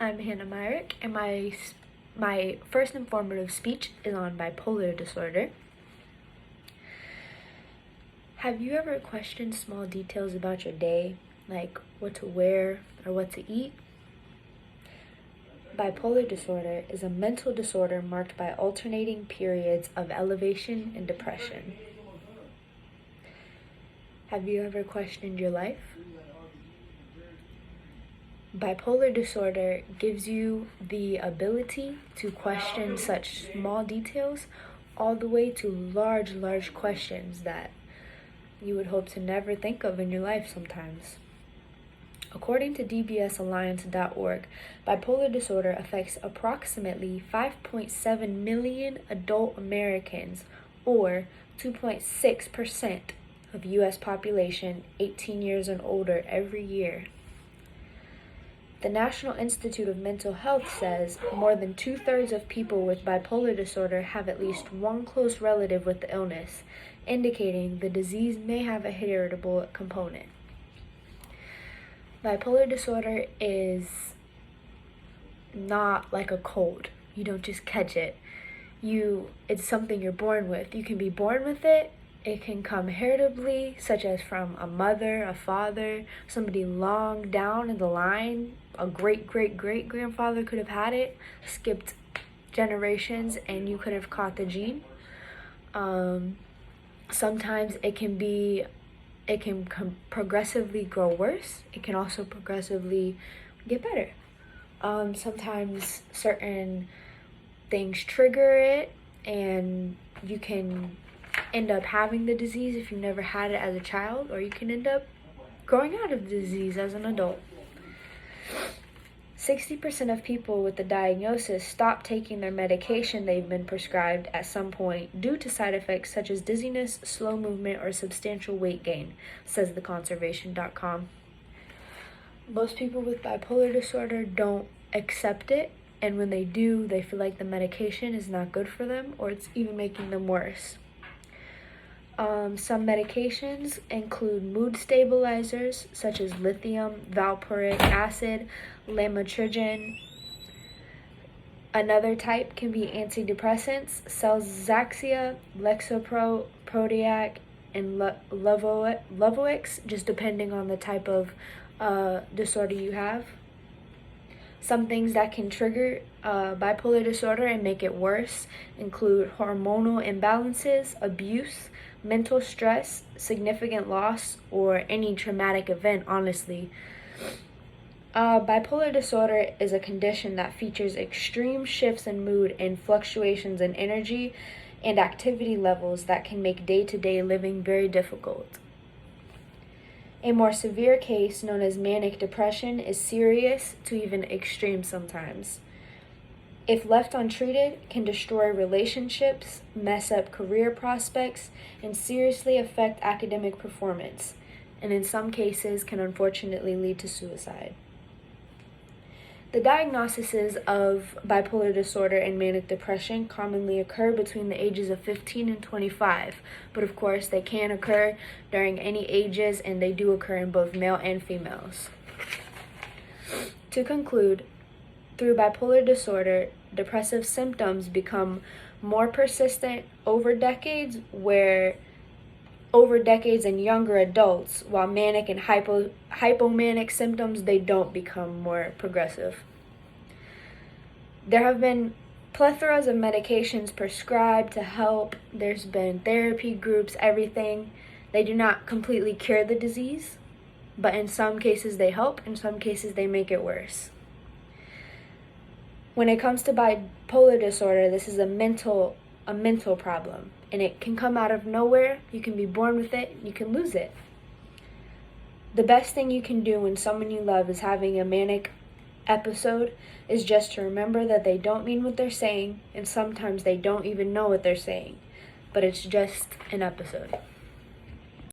I'm Hannah Myrick, and my first informative speech is on bipolar disorder. Have you ever questioned small details about your day, like what to wear or what to eat? Bipolar disorder is a mental disorder marked by alternating periods of elevation and depression. Have you ever questioned your life? Bipolar disorder gives you the ability to question such small details all the way to large questions that you would hope to never think of in your life sometimes. According to dbsalliance.org, bipolar disorder affects approximately 5.7 million adult Americans, or 2.6% of U.S. population 18 years and older every year. The National Institute of Mental Health says more than 2/3 of people with bipolar disorder have at least one close relative with the illness, indicating the disease may have a heritable component. Bipolar disorder is not like a cold. You don't just catch it. It's something you're born with. You can be born with it. It can come heritably, such as from a mother, a father, somebody long down in the line. A great-great-great-grandfather could have had it, skipped generations, and you could have caught the gene. Sometimes it can progressively grow worse. It can also progressively get better. Sometimes certain things trigger it, and you can end up having the disease if you never had it as a child, or you can end up growing out of the disease as an adult. 60% of people with the diagnosis stop taking their medication they've been prescribed at some point due to side effects such as dizziness, slow movement, or substantial weight gain, says theconservation.com. Most people with bipolar disorder don't accept it, and when they do, they feel like the medication is not good for them, or it's even making them worse. Some medications include mood stabilizers such as lithium, valproic acid, lamotrigine. Another type can be antidepressants, Celezaxia, Lexapro, Prozac, and Levoix, just depending on the type of disorder you have. Some things that can trigger bipolar disorder and make it worse include hormonal imbalances, abuse, mental stress, significant loss, or any traumatic event, honestly. Bipolar disorder is a condition that features extreme shifts in mood and fluctuations in energy and activity levels that can make day-to-day living very difficult. A more severe case, known as manic depression, is serious to even extreme sometimes. If left untreated, can destroy relationships, mess up career prospects, and seriously affect academic performance, and in some cases can unfortunately lead to suicide. The diagnoses of bipolar disorder and manic depression commonly occur between the ages of 15 and 25, but of course they can occur during any ages, and they do occur in both male and females. To conclude, through bipolar disorder, depressive symptoms become more persistent over decades in younger adults, while manic and hypomanic symptoms, they don't become more progressive. There have been plethoras of medications prescribed to help. There's been therapy groups, everything. They do not completely cure the disease, but in some cases they help, in some cases they make it worse. When it comes to bipolar disorder, this is a mental problem, and it can come out of nowhere. You can be born with it, you can lose it. The best thing you can do when someone you love is having a manic episode is just to remember that they don't mean what they're saying, and sometimes they don't even know what they're saying, but it's just an episode.